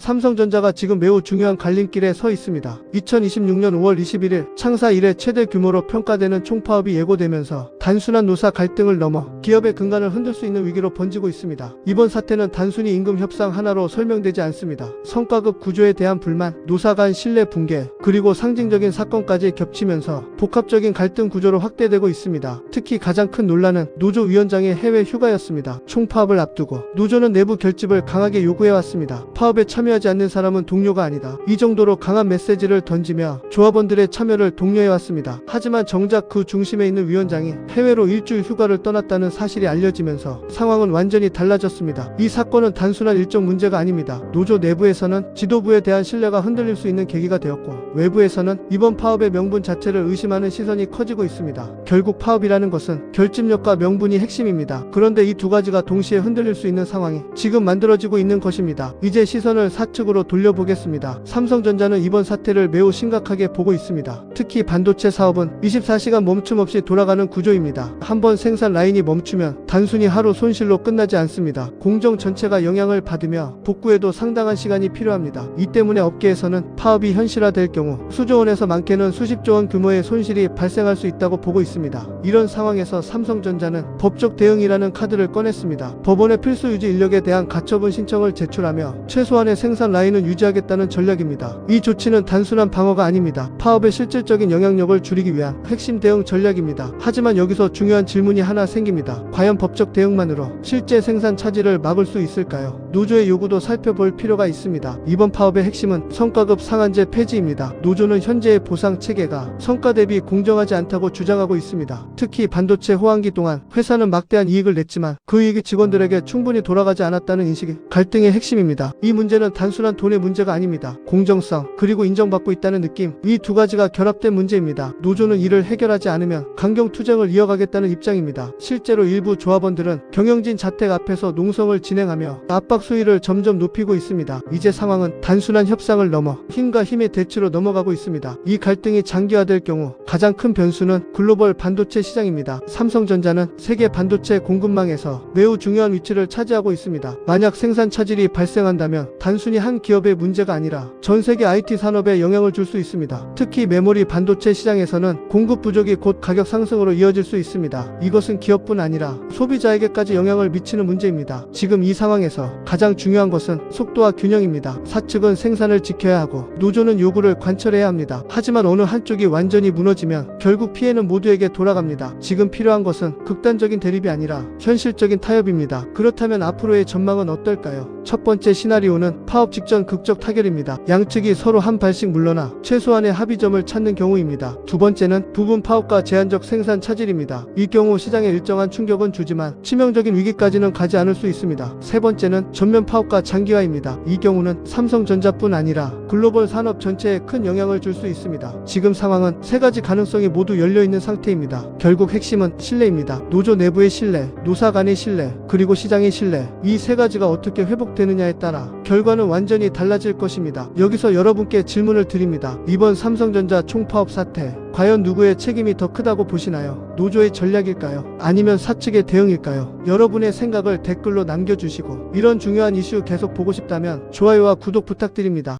삼성전자가 지금 매우 중요한 갈림길에 서 있습니다. 2026년 5월 21일 창사 이래 최대 규모로 평가되는 총파업이 예고되면서 단순한 노사 갈등을 넘어 기업의 근간을 흔들 수 있는 위기로 번지고 있습니다. 이번 사태는 단순히 임금 협상 하나로 설명되지 않습니다. 성과급 구조에 대한 불만, 노사 간 신뢰 붕괴, 그리고 상징적인 사건까지 겹치면서 복합적인 갈등 구조로 확대되고 있습니다. 특히 가장 큰 논란은 노조 위원장의 해외 휴가였습니다. 총파업을 앞두고 노조는 내부 결집을 강하게 요구해왔습니다. 파업에 참여하지 않는 사람은 동료가 아니다. 이 정도로 강한 메시지를 던지며 조합원들의 참여를 독려해왔습니다. 하지만 정작 그 중심에 있는 위원장이 해외로 일주일 휴가를 떠났다는 사실이 알려지면서 상황은 완전히 달라졌습니다. 이 사건은 단순한 일정 문제가 아닙니다. 노조 내부에서는 지도부에 대한 신뢰가 흔들릴 수 있는 계기가 되었고, 외부에서는 이번 파업의 명분 자체를 의심하는 시선이 커지고 있습니다. 결국 파업이라는 것은 결집력과 명분이 핵심입니다. 그런데 이 두 가지가 동시에 흔들릴 수 있는 상황이 지금 만들어지고 있는 것입니다. 이제 시선을 사측으로 돌려보겠습니다. 삼성전자는 이번 사태를 매우 심각하게 보고 있습니다. 특히 반도체 사업은 24시간 멈춤 없이 돌아가는 구조입니다. 한번 생산 라인이 멈추면 단순히 하루 손실로 끝나지 않습니다. 공정 전체가 영향을 받으며 복구에도 상당한 시간이 필요합니다. 이 때문에 업계에서는 파업이 현실화될 경우 수조 원에서 많게는 수십조 원 규모의 손실이 발생할 수 있다고 보고 있습니다. 이런 상황에서 삼성전자는 법적 대응이라는 카드를 꺼냈습니다. 법원에 필수 유지 인력에 대한 가처분 신청을 제출하며 최소한의 생산 라인은 유지하겠다는 전략입니다. 이 조치는 단순한 방어가 아닙니다. 파업의 실질적인 영향력을 줄이기 위한 핵심 대응 전략입니다. 하지만 여기서 중요한 질문이 하나 생깁니다. 과연 법적 대응만으로 실제 생산 차질을 막을 수 있을까요? 노조의 요구도 살펴볼 필요가 있습니다. 이번 파업의 핵심은 성과급 상한제 폐지입니다. 노조는 현재의 보상 체계가 성과 대비 공정하지 않다고 주장하고 있습니다. 특히 반도체 호황기 동안 회사는 막대한 이익을 냈지만 그 이익이 직원들에게 충분히 돌아가지 않았다는 인식이 갈등의 핵심입니다. 이 문제는 단순한 돈의 문제가 아닙니다. 공정성, 그리고 인정받고 있다는 느낌, 이 두 가지가 결합된 문제입니다. 노조는 이를 해결하지 않으면 강경 투쟁을 이어가겠다는 입장입니다. 실제로 일부 조합원들은 경영진 자택 앞에서 농성을 진행하며 압박 수위를 점점 높이고 있습니다. 이제 상황은 단순한 협상을 넘어 힘과 힘의 대치로 넘어가고 있습니다. 이 갈등이 장기화될 경우 가장 큰 변수는 글로벌 반도체 시장입니다. 삼성전자는 세계 반도체 공급망에서 매우 중요한 위치를 차지하고 있습니다. 만약 생산 차질이 발생한다면 단순히 한 기업의 문제가 아니라 전 세계 IT 산업에 영향을 줄 수 있습니다. 특히 메모리 반도체 시장에서는 공급 부족이 곧 가격 상승으로 이어질 수 있습니다. 이것은 기업뿐 아니라 소비자에게까지 영향을 미치는 문제입니다. 지금 이 상황에서 가장 중요한 것은 속도와 균형입니다. 사측은 생산을 지켜야 하고 노조는 요구를 관철해야 합니다. 하지만 어느 한쪽이 완전히 무너지면 결국 피해는 모두에게 돌아갑니다. 지금 필요한 것은 극단적인 대립이 아니라 현실적인 타협입니다. 그렇다면 앞으로의 전망은 어떨까요? 첫 번째 시나리오는 파업 직전 극적 타결입니다. 양측이 서로 한 발씩 물러나 최소한의 합의점을 찾는 경우입니다. 두 번째는 부분 파업과 제한적 생산 차질입니다. 이 경우 시장에 일정한 충격은 주지만 치명적인 위기까지는 가지 않을 수 있습니다. 세 번째는 전면 파업과 장기화입니다. 이 경우는 삼성전자뿐 아니라 글로벌 산업 전체에 큰 영향을 줄 수 있습니다. 지금 상황은 세 가지 가능성이 모두 열려있는 상태입니다. 결국 핵심은 신뢰입니다. 노조 내부의 신뢰, 노사 간의 신뢰, 그리고 시장의 신뢰, 이 세 가지가 어떻게 회복되느냐에 따라 결과는 완전히 달라질 것입니다. 여기서 여러분께 질문을 드립니다. 이번 삼성전자 총파업 사태, 과연 누구의 책임이 더 크다고 보시나요? 노조의 전략일까요? 아니면 사측의 대응일까요? 여러분의 생각을 댓글로 남겨주시고, 이런 중요한 이슈 계속 보고 싶다면 좋아요와 구독 부탁드립니다.